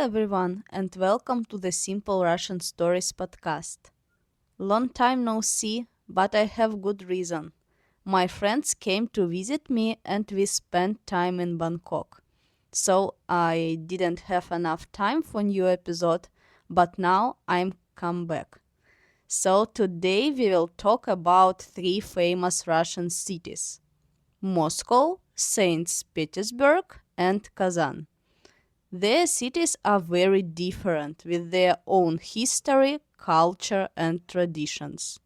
everyone, and welcome to the Simple Russian Stories podcast. Long time no see, but I have good reason. My friends came to visit me and we spent time in Bangkok. So I didn't have enough time for new episode, but now I'm come back. So today we will talk about three famous Russian cities: Moscow, Saint Petersburg, and Kazan. Their cities are very different with their own history, culture, and traditions.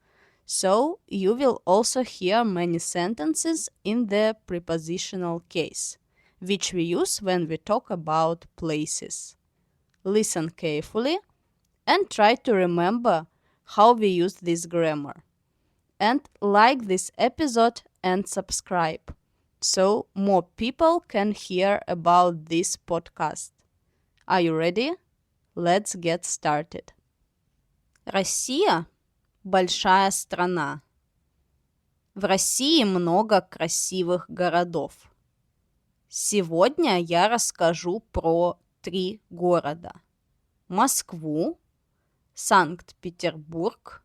So, you will also hear many sentences in the prepositional case, which we use when we talk about places. Listen carefully and try to remember how we use this grammar. And like this episode and subscribe so more people can hear about this podcast. Are you ready? Let's get started. Россия – большая страна. В России много красивых городов. Сегодня я расскажу про 3 города: Москву, Санкт-Петербург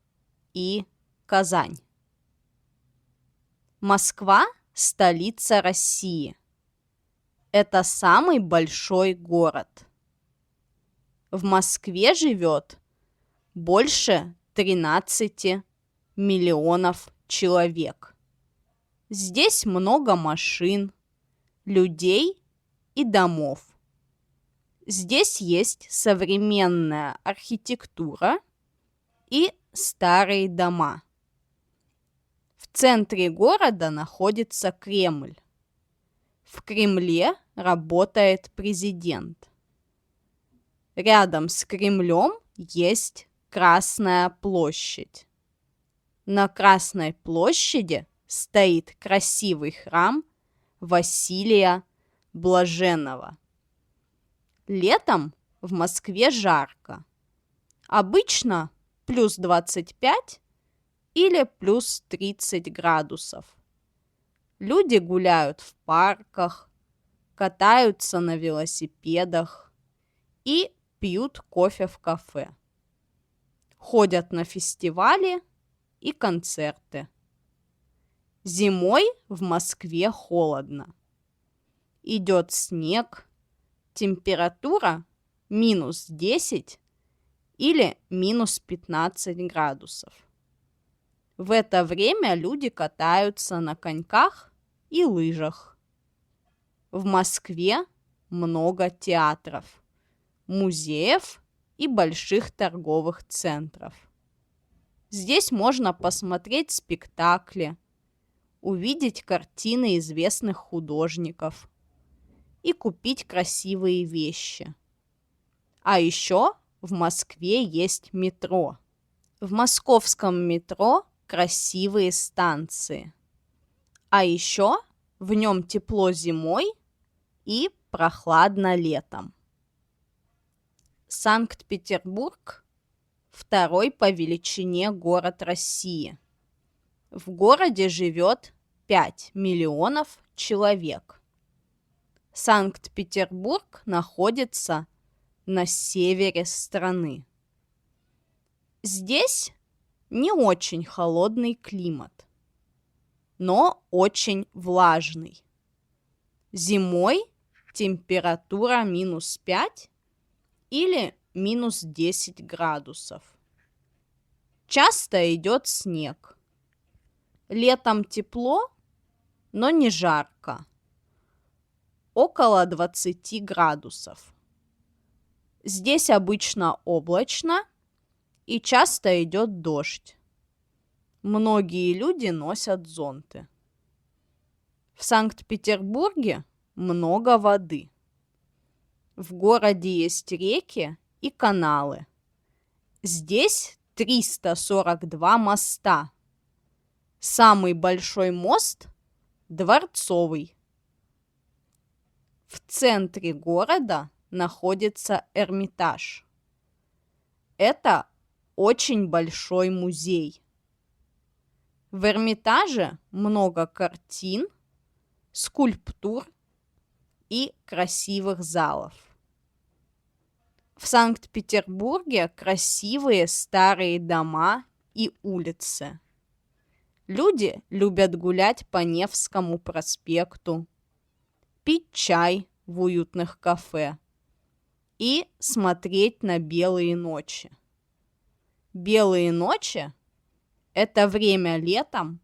и Казань. Москва – столица России. Это самый большой город. В Москве живет больше 13 миллионов человек. Здесь много машин, людей и домов. Здесь есть современная архитектура и старые дома. В центре города находится Кремль. В Кремле работает президент. Рядом с Кремлем есть Красная площадь. На Красной площади стоит красивый храм Василия Блаженного. Летом в Москве жарко. Обычно плюс 25 или плюс 30 градусов. Люди гуляют в парках, катаются на велосипедах и пьют кофе в кафе. Ходят на фестивали и концерты. Зимой в Москве холодно. Идет снег, температура минус 10 или минус 15 градусов. В это время люди катаются на коньках и лыжах. В Москве много театров, музеев и больших торговых центров. Здесь можно посмотреть спектакли, увидеть картины известных художников и купить красивые вещи. А еще в Москве есть метро. В московском метро красивые станции. А еще в нем тепло зимой и прохладно летом. Санкт-Петербург – второй по величине город России. В городе живет 5 миллионов человек. Санкт-Петербург находится на севере страны. Здесь не очень холодный климат, но очень влажный. Зимой температура минус 5 или минус 10 градусов. Часто идет снег. Летом тепло, но не жарко. Около 20 градусов. Здесь обычно облачно и часто идет дождь. Многие люди носят зонты. В Санкт-Петербурге много воды. В городе есть реки и каналы. Здесь 342 моста. Самый большой мост – Дворцовый. В центре города находится Эрмитаж. Это очень большой музей. В Эрмитаже много картин, скульптур и красивых залов. В Санкт-Петербурге красивые старые дома и улицы. Люди любят гулять по Невскому проспекту, пить чай в уютных кафе и смотреть на белые ночи. Белые ночи– это время летом,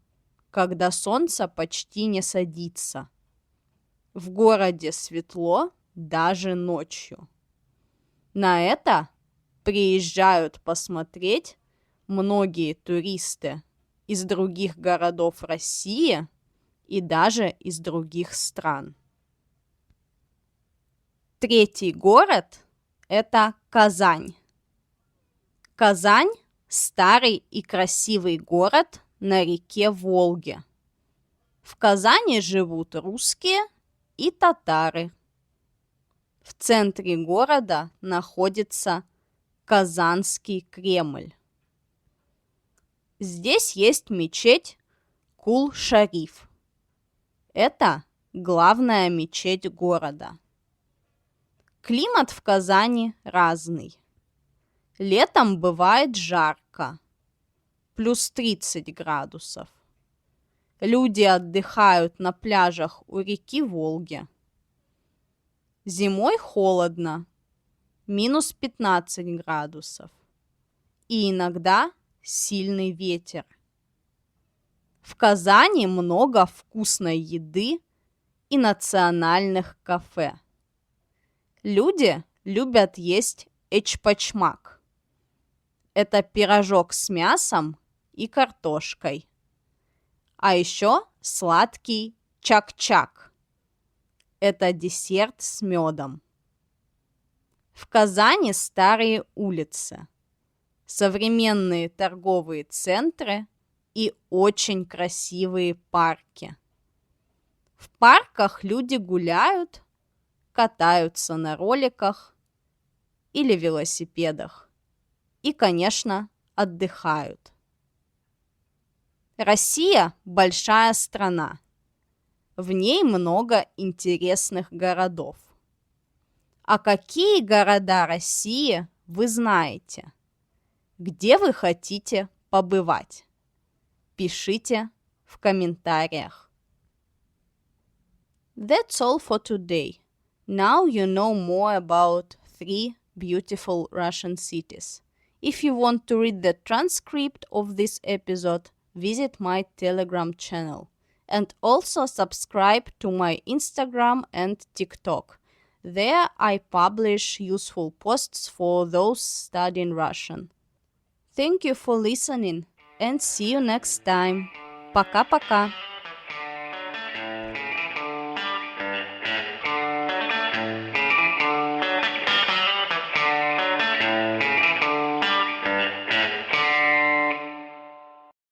когда солнце почти не садится. В городе светло даже ночью. На это приезжают посмотреть многие туристы из других городов России и даже из других стран. Третий город – это Казань. Казань – старый и красивый город на реке Волге. В Казани живут русские и татары. В центре города находится Казанский Кремль. Здесь есть мечеть Кул-Шариф. Это главная мечеть города. Климат в Казани разный. Летом бывает жарко, плюс 30 градусов. Люди отдыхают на пляжах у реки Волги. Зимой холодно, минус 15 градусов. И иногда сильный ветер. В Казани много вкусной еды и национальных кафе. Люди любят есть эчпочмак. Это пирожок с мясом и картошкой. А еще сладкий чак-чак. Это десерт с медом. В Казани старые улицы, современные торговые центры и очень красивые парки. В парках люди гуляют, катаются на роликах или велосипедах и, конечно, отдыхают. Россия – большая страна. В ней много интересных городов. А какие города России вы знаете? Где вы хотите побывать? Пишите в комментариях. That's all for today. Now you know more about 3 beautiful Russian cities. If you want to read the transcript of this episode, visit my Telegram channel. And also subscribe to my Instagram and TikTok. There I publish useful posts for those studying Russian. Thank you for listening and see you next time. Пока-пока!